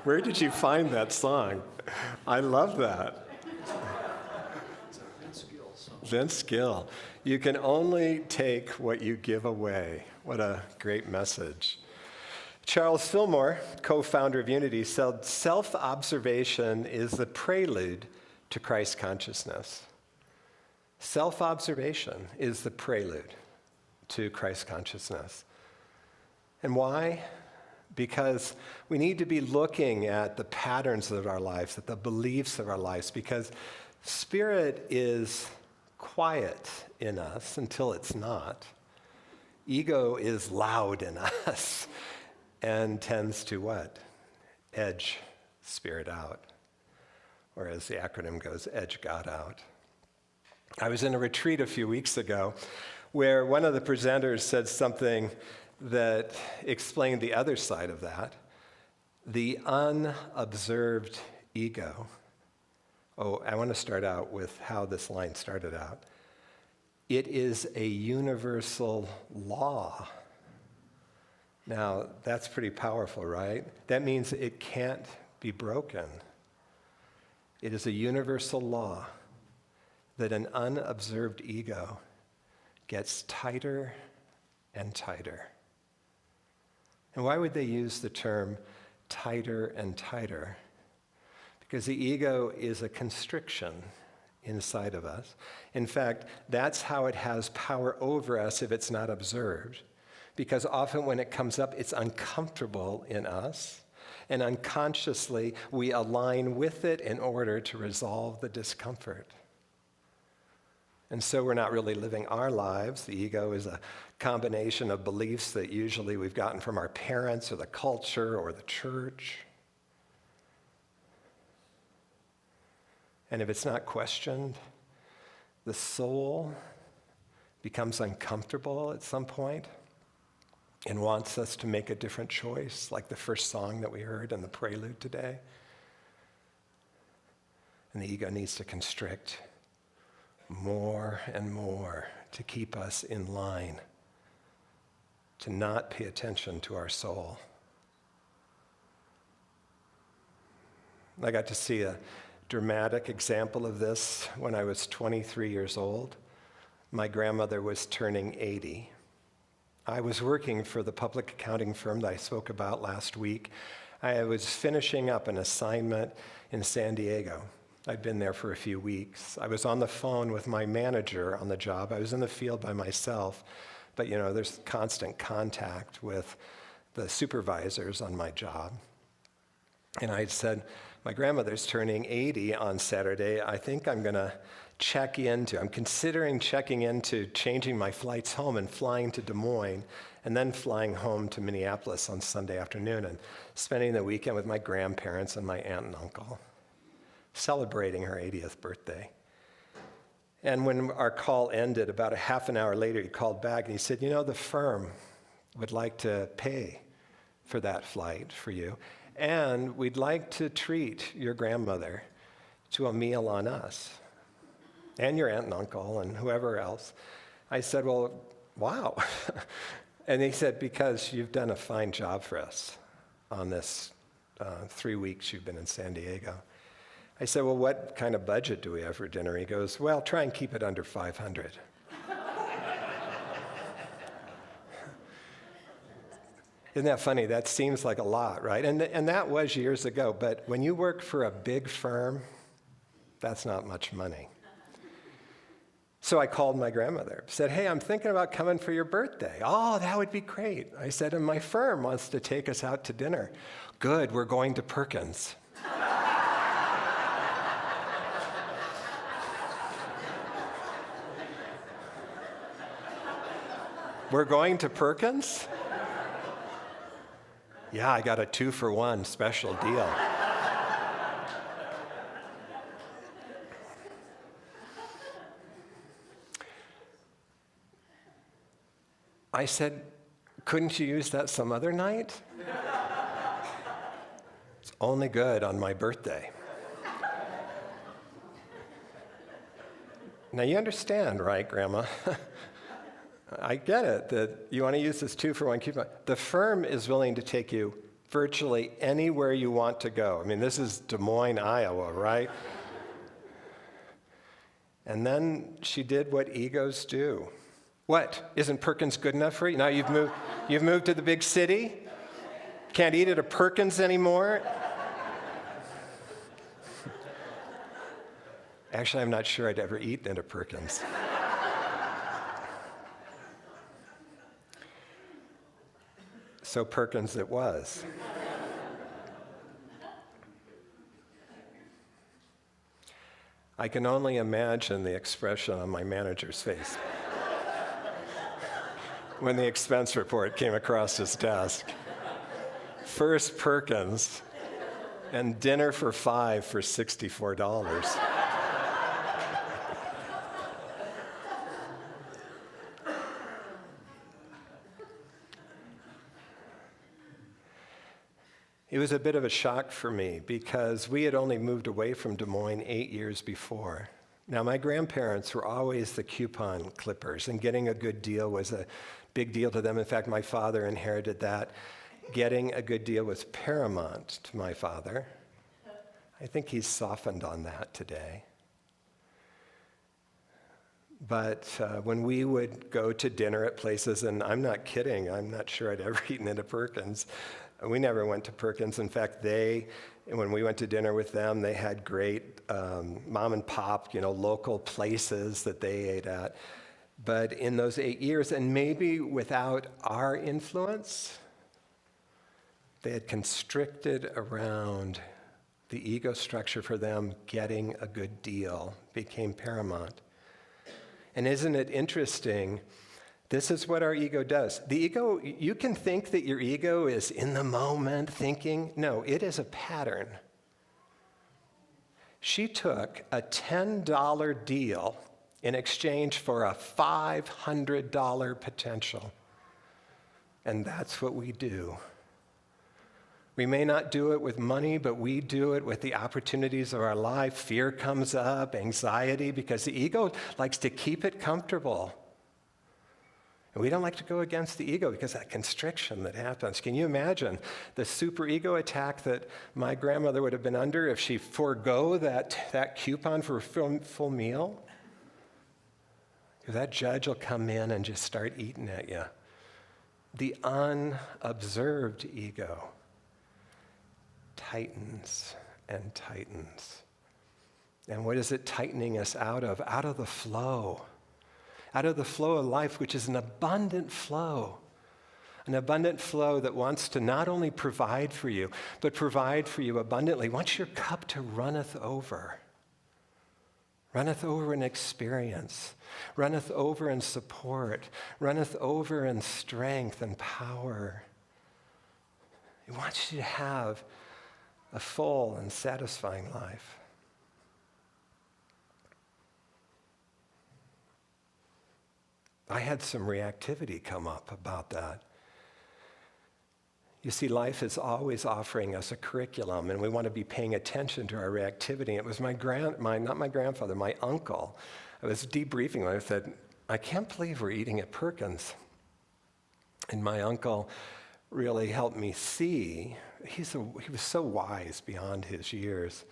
Where did you find that song? I love that. Vince Gill. You can only take what you give away. What a great message. Charles Fillmore, co-founder of Unity, said self-observation is the prelude to Christ consciousness. Self-observation is the prelude to Christ consciousness. And why? Because we need to be looking at the patterns of our lives, at the beliefs of our lives, because spirit is quiet in us until it's not. Ego is loud in us and tends to what? Edge spirit out. Or as the acronym goes, edge God out. I was in a retreat a few weeks ago where one of the presenters said something that explained the other side of that, the unobserved ego. Oh, I want to start out with how this line started out. It is a universal law. Now, that's pretty powerful, right? That means it can't be broken. It is a universal law that an unobserved ego gets tighter and tighter. And why would they use the term tighter and tighter? Because the ego is a constriction inside of us. In fact, that's how it has power over us if it's not observed. Because often when it comes up, it's uncomfortable in us, and unconsciously we align with it in order to resolve the discomfort. And so we're not really living our lives. The ego is a combination of beliefs that usually we've gotten from our parents or the culture or the church. And if it's not questioned, the soul becomes uncomfortable at some point and wants us to make a different choice, like the first song that we heard in the prelude today. And the ego needs to constrict more and more to keep us in line, to not pay attention to our soul. I got to see a dramatic example of this when I was 23 years old. My grandmother was turning 80. I was working for the public accounting firm that I spoke about last week. I was finishing up an assignment in San Diego. I'd been there for a few weeks. I was on the phone with my manager on the job. I was in the field by myself, but there's constant contact with the supervisors on my job. And I said, my grandmother's turning 80 on Saturday. I think I'm considering checking into changing my flights home and flying to Des Moines, and then flying home to Minneapolis on Sunday afternoon and spending the weekend with my grandparents and my aunt and uncle, celebrating her 80th birthday. And when our call ended, about a half an hour later, he called back and he said, the firm would like to pay for that flight for you, and we'd like to treat your grandmother to a meal on us, and your aunt and uncle and whoever else. I said, well, wow. And he said, because you've done a fine job for us on this 3 weeks you've been in San Diego. I said, well, what kind of budget do we have for dinner? He goes, well, try and keep it under 500. Isn't that funny? That seems like a lot, right? And that was years ago, but when you work for a big firm, that's not much money. So I called my grandmother, said, hey, I'm thinking about coming for your birthday. Oh, that would be great. I said, and my firm wants to take us out to dinner. Good, we're going to Perkins. We're going to Perkins? Yeah, I got a 2-for-1 special deal. I said, couldn't you use that some other night? It's only good on my birthday. Now you understand, right, Grandma? I get it, that you want to use this 2-for-1 coupon. The firm is willing to take you virtually anywhere you want to go. I mean, this is Des Moines, Iowa, right? And then she did what egos do. What? Isn't Perkins good enough for you? Now you've moved to the big city? Can't eat at a Perkins anymore? Actually, I'm not sure I'd ever eaten at a Perkins. So Perkins it was. I can only imagine the expression on my manager's face when the expense report came across his desk. First Perkins and dinner for 5 for $64. It was a bit of a shock for me because we had only moved away from Des Moines 8 years before. Now, my grandparents were always the coupon clippers, and getting a good deal was a big deal to them. In fact, my father inherited that. Getting a good deal was paramount to my father. I think he's softened on that today. But when we would go to dinner at places, and I'm not kidding, I'm not sure I'd ever eaten at a Perkins. We never went to Perkins. In fact, when we went to dinner with them, they had great mom and pop, local places that they ate at. But in those 8 years, and maybe without our influence, they had constricted around the ego structure for them. Getting a good deal became paramount. And isn't it interesting? This is what our ego does. The ego, you can think that your ego is in the moment thinking. No, it is a pattern. She took a $10 deal in exchange for a $500 potential. And that's what we do. We may not do it with money, but we do it with the opportunities of our life. Fear comes up, anxiety, because the ego likes to keep it comfortable. And we don't like to go against the ego because of that constriction that happens. Can you imagine the superego attack that my grandmother would have been under if she forego that coupon for a full meal? Because that judge will come in and just start eating at you. The unobserved ego tightens and tightens. And what is it tightening us out of? Out of the flow. Out of the flow of life, which is an abundant flow. An abundant flow that wants to not only provide for you, but provide for you abundantly. Wants your cup to runneth over. Runneth over in experience. Runneth over in support. Runneth over in strength and power. It wants you to have a full and satisfying life. I had some reactivity come up about that. You see, life is always offering us a curriculum, and we want to be paying attention to our reactivity. It was not my grandfather, my uncle. I was debriefing him. I said, I can't believe we're eating at Perkins. And my uncle really helped me see. He was so wise beyond his years.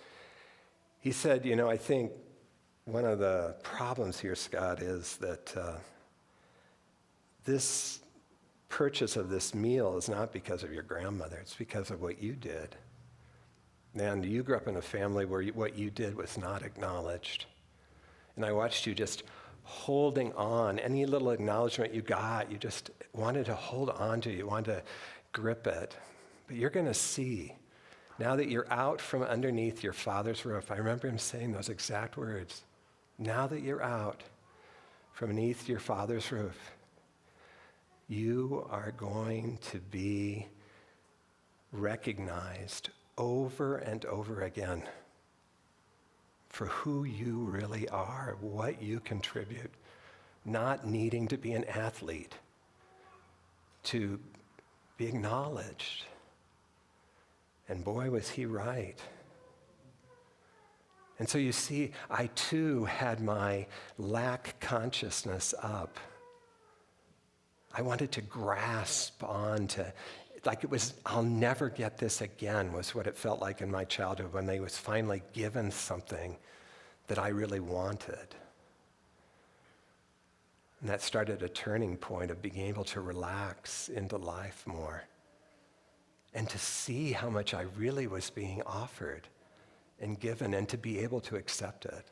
He said, I think one of the problems here, Scott, is that this purchase of this meal is not because of your grandmother. It's because of what you did. And you grew up in a family where what you did was not acknowledged. And I watched you just holding on. Any little acknowledgement you got, you just wanted to hold on to. You wanted to grip it. But you're going to see, now that you're out from underneath your father's roof, I remember him saying those exact words. Now that you're out from beneath your father's roof, you are going to be recognized over and over again for who you really are, what you contribute, not needing to be an athlete to be acknowledged. And boy, was he right. And so you see, I too had my lack consciousness up. I wanted to grasp on to like it was, I'll never get this again, was what it felt like in my childhood when I was finally given something that I really wanted. And that started a turning point of being able to relax into life more and to see how much I really was being offered and given and to be able to accept it.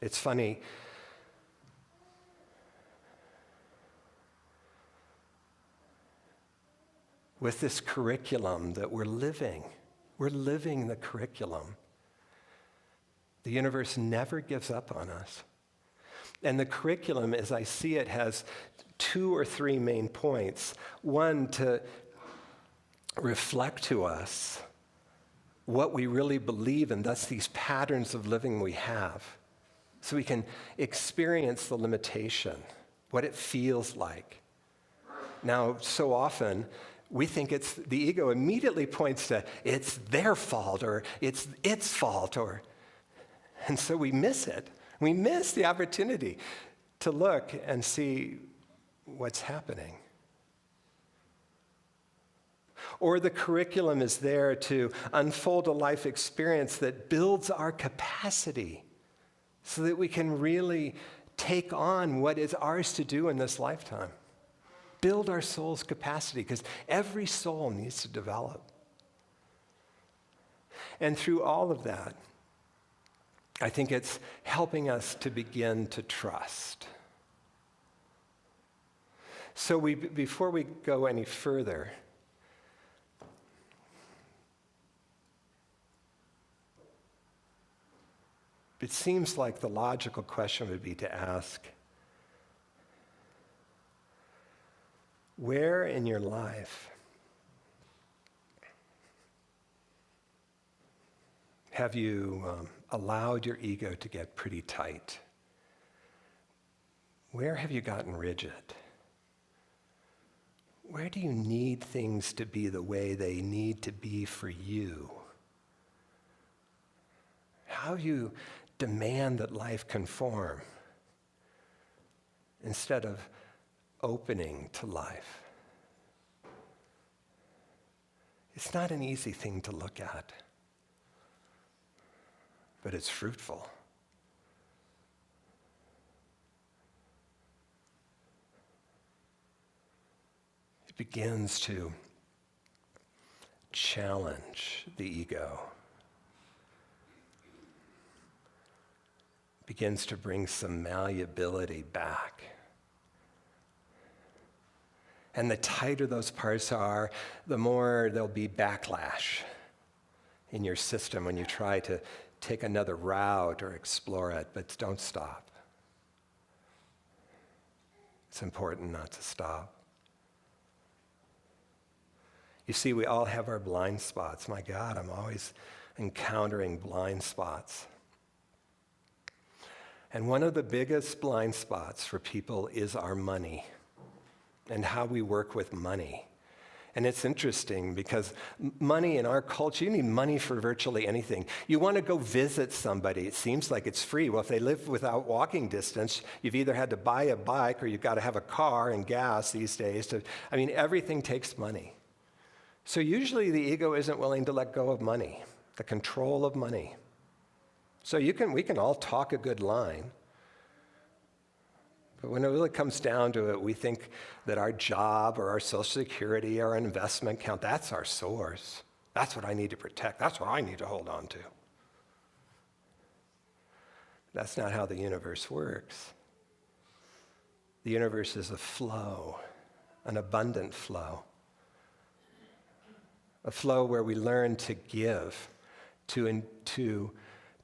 It's funny. With this curriculum that we're living the curriculum. The universe never gives up on us. And the curriculum, as I see it, has 2 or 3 main points. One, to reflect to us what we really believe, and thus these patterns of living we have, so we can experience the limitation, what it feels like. Now, so often, we think it's, the ego immediately points to, it's their fault, or it's its fault, and so we miss it. We miss the opportunity to look and see what's happening. Or the curriculum is there to unfold a life experience that builds our capacity so that we can really take on what is ours to do in this lifetime. Build our soul's capacity, because every soul needs to develop. And through all of that, I think it's helping us to begin to trust. So before we go any further, it seems like the logical question would be to ask, where in your life have you allowed your ego to get pretty tight? Where have you gotten rigid? Where do you need things to be the way they need to be for you? How you demand that life conform instead of opening to life? It's not an easy thing to look at, but it's fruitful. It begins to challenge the ego. It begins to bring some malleability back. And the tighter those parts are, the more there'll be backlash in your system when you try to take another route or explore it, but don't stop. It's important not to stop. You see, we all have our blind spots. My God, I'm always encountering blind spots. And one of the biggest blind spots for people is our money and how we work with money. And it's interesting because money in our culture, you need money for virtually anything. You want to go visit somebody, it seems like it's free. Well, if they live without walking distance, you've either had to buy a bike or you've got to have a car and gas these days. Everything takes money. So usually the ego isn't willing to let go of money, the control of money. So we can all talk a good line, but when it really comes down to it, we think that our job or our Social Security or our investment account, that's our source. That's what I need to protect. That's what I need to hold on to. That's not how the universe works. The universe is a flow, an abundant flow. A flow where we learn to give, to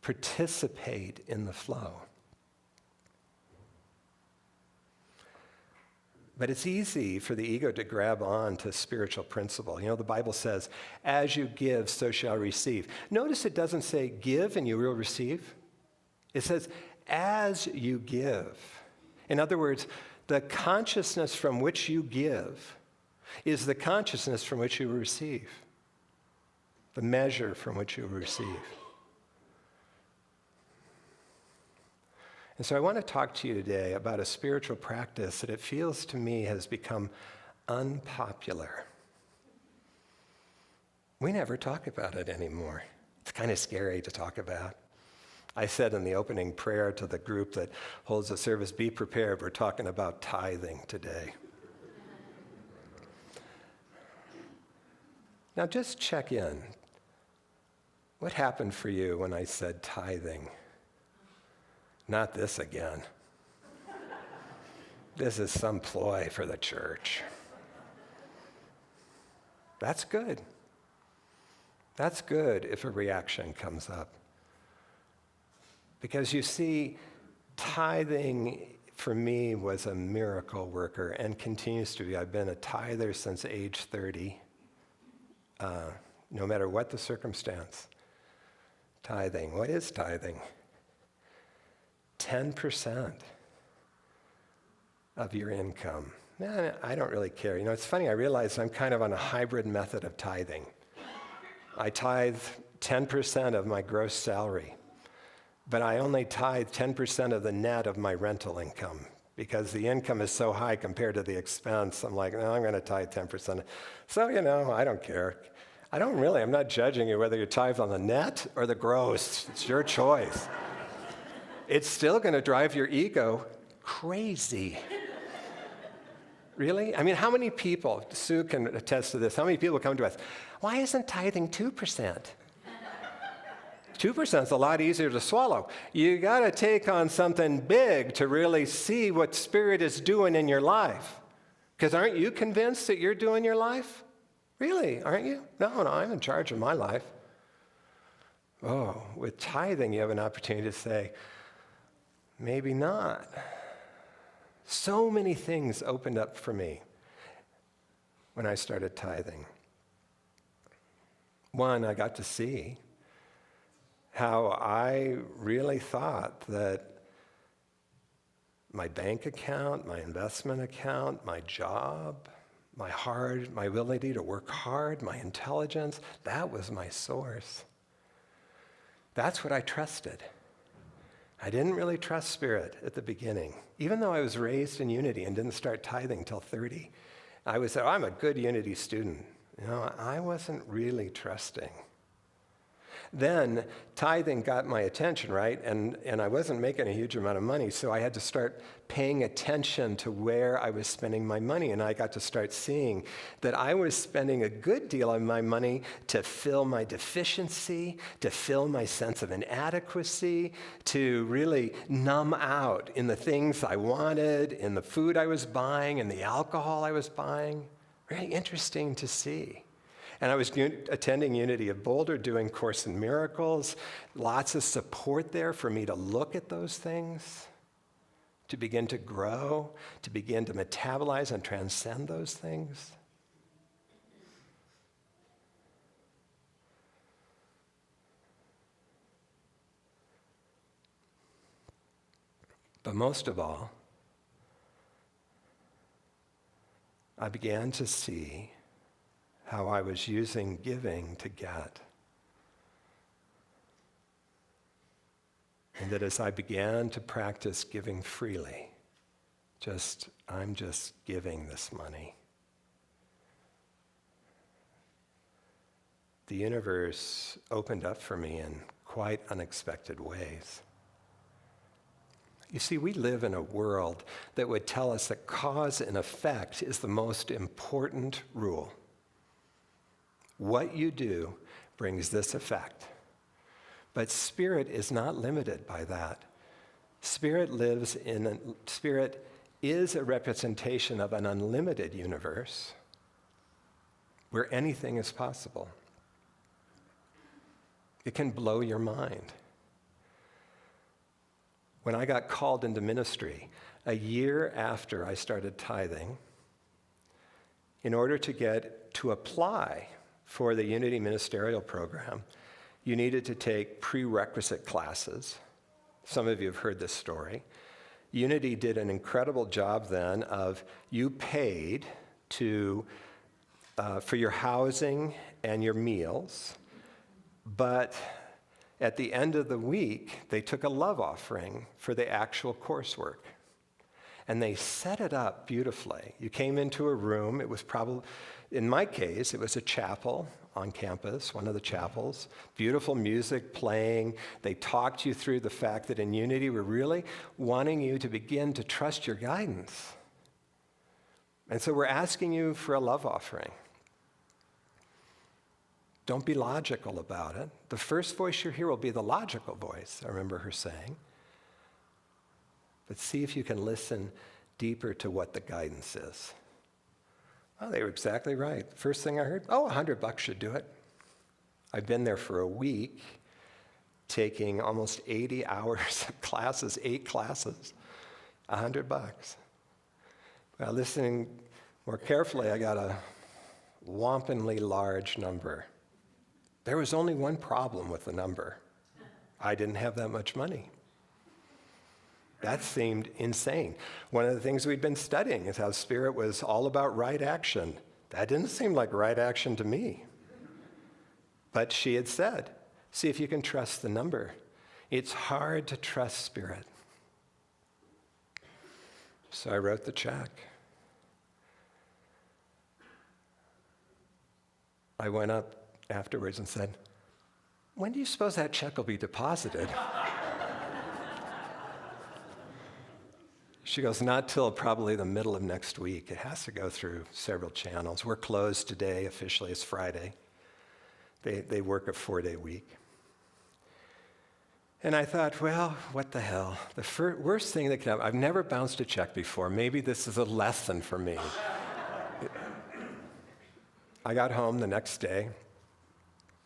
participate in the flow. But it's easy for the ego to grab on to spiritual principle. The Bible says, as you give, so shall you receive. Notice it doesn't say give and you will receive. It says, as you give. In other words, the consciousness from which you give is the consciousness from which you receive. The measure from which you receive. And so I want to talk to you today about a spiritual practice that it feels to me has become unpopular. We never talk about it anymore. It's kind of scary to talk about. I said in the opening prayer to the group that holds the service, be prepared, we're talking about tithing today. Now just check in. What happened for you when I said tithing? Not this again. This is some ploy for the church. That's good. That's good if a reaction comes up. Because you see, tithing for me was a miracle worker and continues to be. I've been a tither since age 30, no matter what the circumstance. Tithing. What is tithing? 10% of your income. Nah, I don't really care. You know, it's funny, I realize I'm kind of on a hybrid method of tithing. I tithe 10% of my gross salary, but I only tithe 10% of the net of my rental income because the income is so high compared to the expense. I'm like, no, I'm going to tithe 10%. So, you know, I don't care. I'm not judging you whether you tithe on the net or the gross. It's your choice. It's still going to drive your ego crazy. Really? I mean, how many people, Sue can attest to this, how many people come to us, why isn't tithing 2%? 2% is a lot easier to swallow. You got to take on something big to really see what Spirit is doing in your life. Because aren't you convinced that you're doing your life? Really, aren't you? No, I'm in charge of my life. Oh, with tithing, you have an opportunity to say, maybe not. So many things opened up for me when I started tithing. One, I got to see how I really thought that my bank account, my investment account, my job, my ability to work hard, my intelligence, that was my source. That's what I trusted. I didn't really trust Spirit at the beginning. Even though I was raised in Unity and didn't start tithing till 30, I was, I'm a good Unity student. You know, I wasn't really trusting. Then tithing got my attention, right? And I wasn't making a huge amount of money, so I had to start paying attention to where I was spending my money. And I got to start seeing that I was spending a good deal of my money to fill my deficiency, to fill my sense of inadequacy, to really numb out in the things I wanted, in the food I was buying, in the alcohol I was buying. Really interesting to see. And I was attending Unity of Boulder, doing Course in Miracles, lots of support there for me to look at those things, to begin to grow, to begin to metabolize and transcend those things. But most of all, I began to see how I was using giving to get. And that as I began to practice giving freely, I'm just giving this money, the universe opened up for me in quite unexpected ways. You see, we live in a world that would tell us that cause and effect is the most important rule. What you do brings this effect. But Spirit is not limited by that. Spirit is a representation of an unlimited universe where anything is possible. It can blow your mind. When I got called into ministry, a year after I started tithing, in order to apply for the Unity Ministerial Program, you needed to take prerequisite classes. Some of you have heard this story. Unity did an incredible job then of you paid for your housing and your meals, but at the end of the week, they took a love offering for the actual coursework. And they set it up beautifully. You came into a room. It was probably, in my case, it was a chapel on campus, one of the chapels. Beautiful music playing. They talked you through the fact that in Unity, we're really wanting you to begin to trust your guidance. And so we're asking you for a love offering. Don't be logical about it. The first voice you hear will be the logical voice, I remember her saying. But see if you can listen deeper to what the guidance is. Well, they were exactly right. First thing I heard, $100 should do it. I've been there for a week, taking almost 80 hours of classes, 8 classes, $100. Well, listening more carefully, I got a whompingly large number. There was only one problem with the number. I didn't have that much money. That seemed insane. One of the things we'd been studying is how Spirit was all about right action. That didn't seem like right action to me. But she had said, see if you can trust the number. It's hard to trust Spirit. So I wrote the check. I went up afterwards and said, when do you suppose that check will be deposited? She goes, not till probably the middle of next week. It has to go through several channels. We're closed today. Officially, it's Friday. They work a 4-day week. And I thought, well, what the hell? The worst thing that could happen, I've never bounced a check before. Maybe this is a lesson for me. I got home the next day,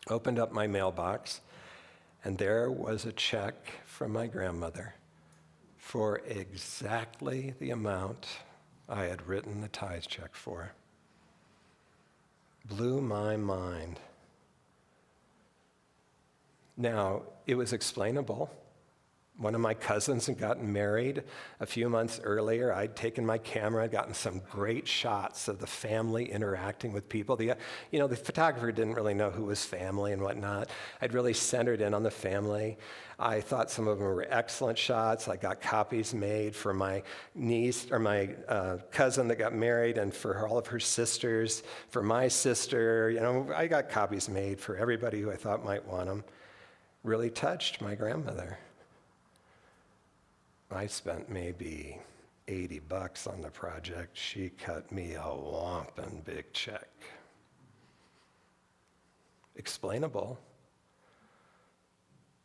opened up my mailbox, and there was a check from my grandmother for exactly the amount I had written the tithe check for. Blew my mind. Now, it was explainable. One of my cousins had gotten married a few months earlier. I'd taken my camera, gotten some great shots of the family interacting with people. The photographer didn't really know who was family and whatnot. I'd really centered in on the family. I thought some of them were excellent shots. I got copies made for my niece or my cousin that got married and for all of her sisters, for my sister. I got copies made for everybody who I thought might want them. Really touched my grandmother. I spent maybe $80 on the project. She cut me a whomping big check. Explainable,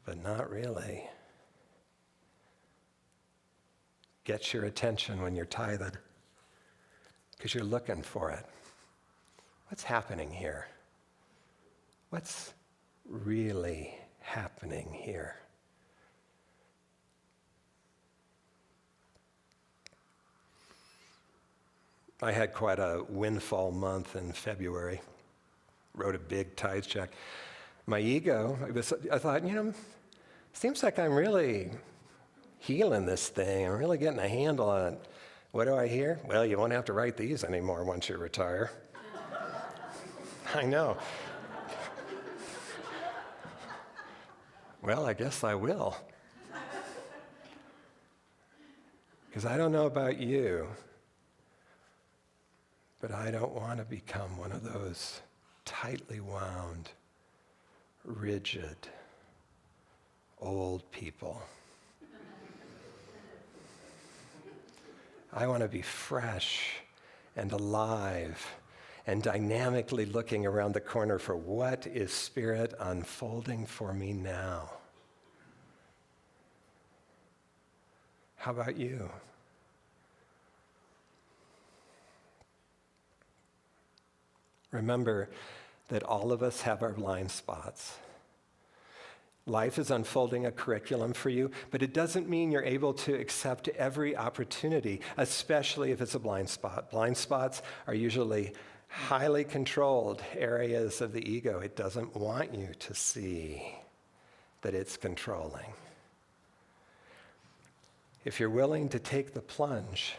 but not really. Gets your attention when you're tithing because you're looking for it. What's happening here? What's really happening here? I had quite a windfall month in February. Wrote a big tithe check. My ego, I thought, seems like I'm really healing this thing. I'm really getting a handle on it. What do I hear? Well, you won't have to write these anymore once you retire. I know. Well, I guess I will. Because I don't know about you, but I don't want to become one of those tightly wound, rigid, old people. I want to be fresh and alive and dynamically looking around the corner for what is Spirit unfolding for me now. How about you? Remember that all of us have our blind spots. Life is unfolding a curriculum for you, but it doesn't mean you're able to accept every opportunity, especially if it's a blind spot. Blind spots are usually highly controlled areas of the ego. It doesn't want you to see that it's controlling. If you're willing to take the plunge,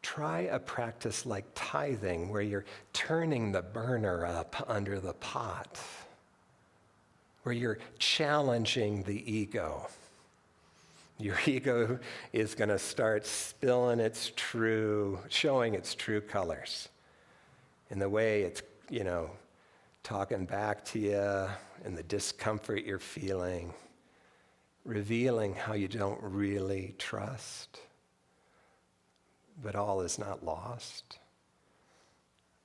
try a practice like tithing, where you're turning the burner up under the pot, where you're challenging the ego. Your ego is going to start showing its true colors in the way it's, talking back to you, in the discomfort you're feeling, revealing how you don't really trust. But all is not lost.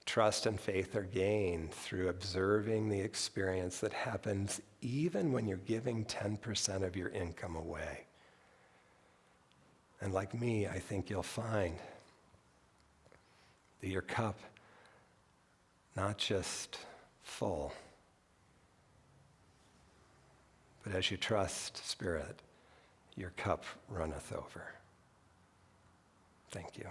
Trust and faith are gained through observing the experience that happens even when you're giving 10% of your income away. And like me, I think you'll find that your cup, not just full, but as you trust Spirit, your cup runneth over. Thank you.